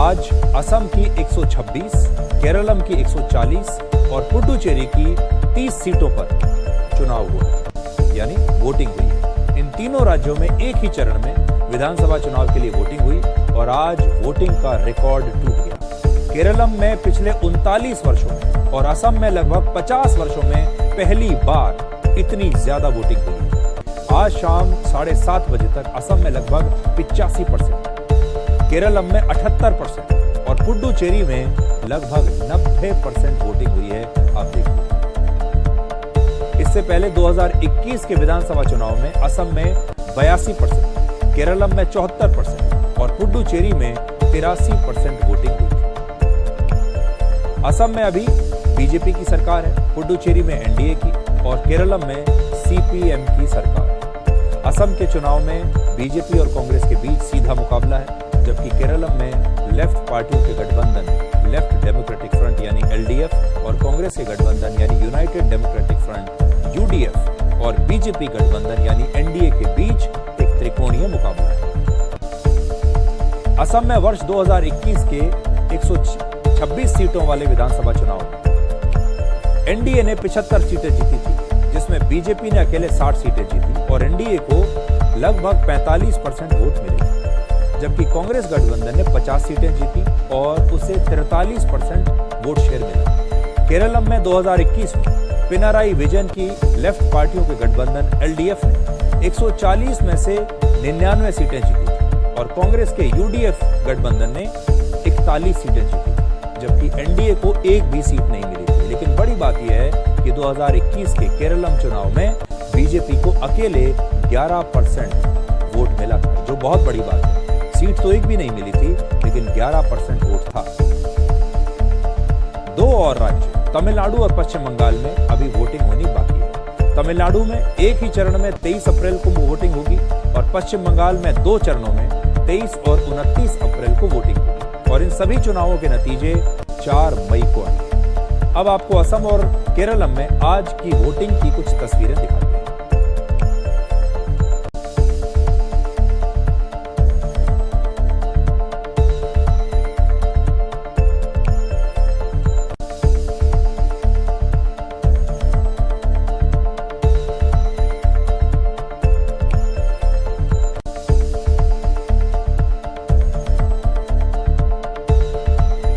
आज असम की 126, केरलम की 140 और पुडुचेरी की 30 सीटों पर चुनाव हुआ, यानी वोटिंग हुई है। इन तीनों राज्यों में एक ही चरण में विधानसभा चुनाव के लिए वोटिंग हुई और आज वोटिंग का रिकॉर्ड टूट गया। केरलम में पिछले 39 वर्षों में और असम में लगभग 50 वर्षों में पहली बार इतनी ज्यादा वोटिंग हुई है। आज शाम 7:30 बजे तक असम में लगभग 85%, केरलम में 78% और पुडुचेरी में लगभग 90% वोटिंग हुई है। आप देखिए, इससे पहले 2021 के विधानसभा चुनाव में असम में 82%, केरलम में 74% और पुडुचेरी में 83% वोटिंग हुई थी। असम में अभी बीजेपी की सरकार है, पुडुचेरी में एनडीए की और केरलम में सीपीएम की सरकार है। असम के चुनाव में बीजेपी और कांग्रेस के बीच सीधा मुकाबला है, जबकि केरलम में लेफ्ट पार्टियों के गठबंधन लेफ्ट डेमोक्रेटिक फ्रंट यानी एलडीएफ और कांग्रेस के गठबंधन यानी यूनाइटेड डेमोक्रेटिक फ्रंट यूडीएफ और बीजेपी गठबंधन यानी एनडीए के बीच एक त्रिकोणीय मुकाबला है। असम में वर्ष 2021 के 126 सीटों वाले विधानसभा चुनाव में एनडीए ने 75 सीटें जीती थी, जिसमें बीजेपी ने अकेले 60 सीटें जीती और एनडीए को लगभग 45% वोट मिले थे, जबकि कांग्रेस गठबंधन ने 50 सीटें जीती और उसे 43% वोट शेयर मिला। केरलम में 2021 में पिनाराई विजयन की लेफ्ट पार्टियों के गठबंधन एलडीएफ ने 140 में से 99 सीटें जीती थी और कांग्रेस के यूडीएफ गठबंधन ने 41 सीटें जीती थी, जबकि एनडीए को एक भी सीट नहीं मिली थी। लेकिन बड़ी बात यह है कि 2021 के केरलम चुनाव में बीजेपी को अकेले 11% वोट मिला था, जो बहुत बड़ी बात है। सीट तो एक भी नहीं मिली थी, लेकिन 11% वोट था। दो और राज्य तमिलनाडु और पश्चिम बंगाल में अभी वोटिंग होनी बाकी है। तमिलनाडु में एक ही चरण में 23 अप्रैल को वोटिंग होगी और पश्चिम बंगाल में 2 चरणों में 23 और 29 अप्रैल को वोटिंग होगी और इन सभी चुनावों के नतीजे 4 मई को आए। अब आपको असम और केरलम में आज की वोटिंग की कुछ तस्वीरें दिखाते हैं।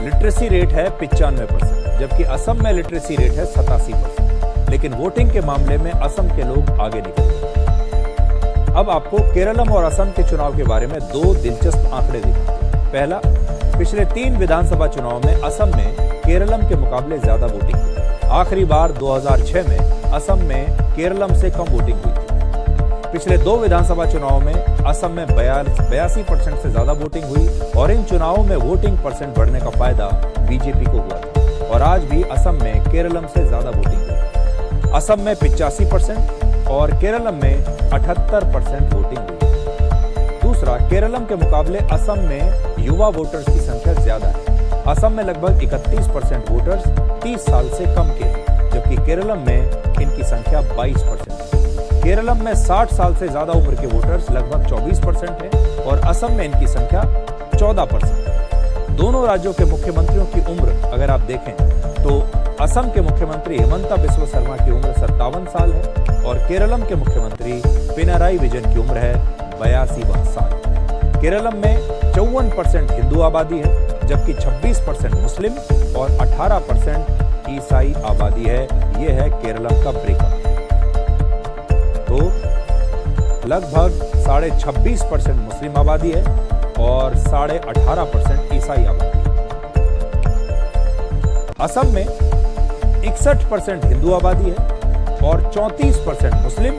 लिटरेसी रेट है 95%, जबकि असम में लिटरेसी रेट है 87%। लेकिन वोटिंग के मामले में असम के लोग आगे निकल गए। अब आपको केरलम और असम के चुनाव के बारे में 2 दिलचस्प आंकड़े दिखाते हैं। पहला, पिछले 3 विधानसभा चुनाव में असम में केरलम के मुकाबले ज्यादा वोटिंग हुई। आखिरी बार 2006 में असम में केरलम से कम वोटिंग हुई थी। पिछले 2 विधानसभा चुनाव में असम में 82% से ज्यादा वोटिंग हुई और इन चुनावों में वोटिंग परसेंट बढ़ने का फायदा बीजेपी को हुआ था और आज भी असम में केरलम से ज्यादा वोटिंग हुई। असम में 85% और केरलम में 78% वोटिंग हुई। दूसरा, केरलम के मुकाबले असम में युवा वोटर्स की संख्या ज्यादा है। असम में लगभग 31% वोटर्स 30 साल से कम के हैं, जबकि केरलम में इनकी संख्या 22% है। केरलम में 60 साल से ज्यादा उम्र के वोटर्स लगभग 24% हैं और असम में इनकी संख्या 14% है। दोनों राज्यों के मुख्यमंत्रियों की उम्र अगर आप देखें तो असम के मुख्यमंत्री हिमंता बिस्वा शर्मा की उम्र 57 साल है और केरलम के मुख्यमंत्री पिनाराई विजयन की उम्र है 82 साल। केरलम में 54% हिंदू आबादी है, जबकि 26% मुस्लिम और 18% ईसाई आबादी है। यह है केरलम का ब्रेकअप। तो लगभग 26.5% मुस्लिम आबादी है और 18.5% ईसाई आबादी है। असम में 61% हिंदू आबादी है और 34% मुस्लिम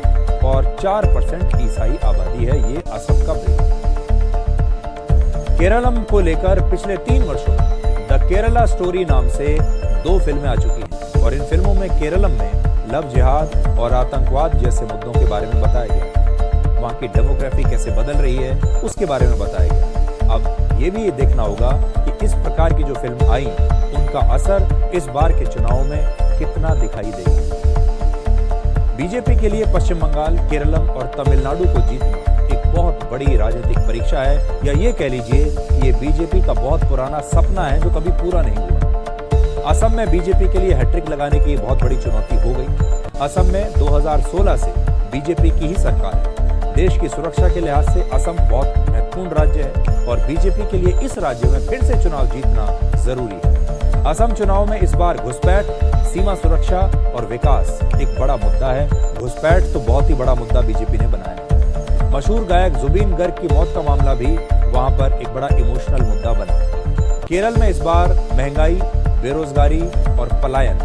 और 4% ईसाई आबादी है। ये असम का ब्रेकअप। केरलम को लेकर पिछले 3 वर्षों में द केरला स्टोरी नाम से 2 फिल्में आ चुकी हैं और इन फिल्मों में केरलम में लव जिहाद और आतंकवाद जैसे मुद्दों के बारे में बताया गया। वहां की डेमोग्राफी कैसे बदल रही है उसके बारे में बताया गया। अब ये भी देखना होगा कि इस प्रकार की जो फिल्म आई उनका असर इस बार के चुनाव में कितना दिखाई देगा। बीजेपी के लिए पश्चिम बंगाल, केरलम और तमिलनाडु को जीतना एक बहुत बड़ी राजनीतिक परीक्षा है, या ये कह लीजिए कि ये बीजेपी का बहुत पुराना सपना है जो कभी पूरा नहीं हुआ। असम में बीजेपी के लिए हैट्रिक लगाने की बहुत बड़ी चुनौती हो गई। असम में 2016 से बीजेपी की ही सरकार है। देश की सुरक्षा के लिहाज से असम बहुत महत्वपूर्ण राज्य है और बीजेपी के लिए इस राज्य में फिर से चुनाव जीतना जरूरी है। असम चुनाव में इस बार घुसपैठ, सीमा सुरक्षा और विकास एक बड़ा मुद्दा है। घुसपैठ तो बहुत ही बड़ा मुद्दा बीजेपी ने बनाया है। मशहूर गायक जुबिन गर्ग की मौत का मामला भी वहां पर एक बड़ा इमोशनल मुद्दा बना। केरल में इस बार महंगाई, बेरोजगारी और पलायन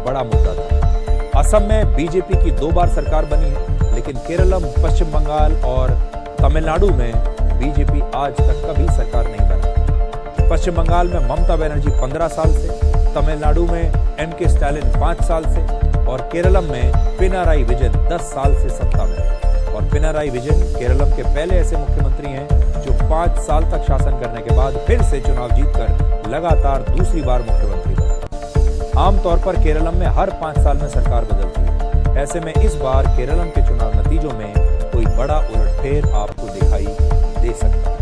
बड़ा मुद्दा था। असम में बीजेपी की 2 बार सरकार बनी है, लेकिन केरलम, पश्चिम बंगाल और तमिलनाडु में बीजेपी आज तक कभी सरकार नहीं बना। पश्चिम बंगाल में ममता बनर्जी 15 साल से, तमिलनाडु में एम.के. स्टालिन 5 साल से और केरलम में पिनाराई विजयन 10 साल से सत्ता में है। और पिनाराई विजयन केरलम के पहले ऐसे मुख्यमंत्री हैं जो 5 साल तक शासन करने के बाद फिर से चुनाव जीतकर लगातार दूसरी बार मुख्यमंत्री बने। आमतौर पर केरलम में हर 5 साल में सरकार बदलती है। ऐसे में इस बार केरलम के चुनाव नतीजों में कोई बड़ा उलटफेर आपको दिखाई दे सकता है।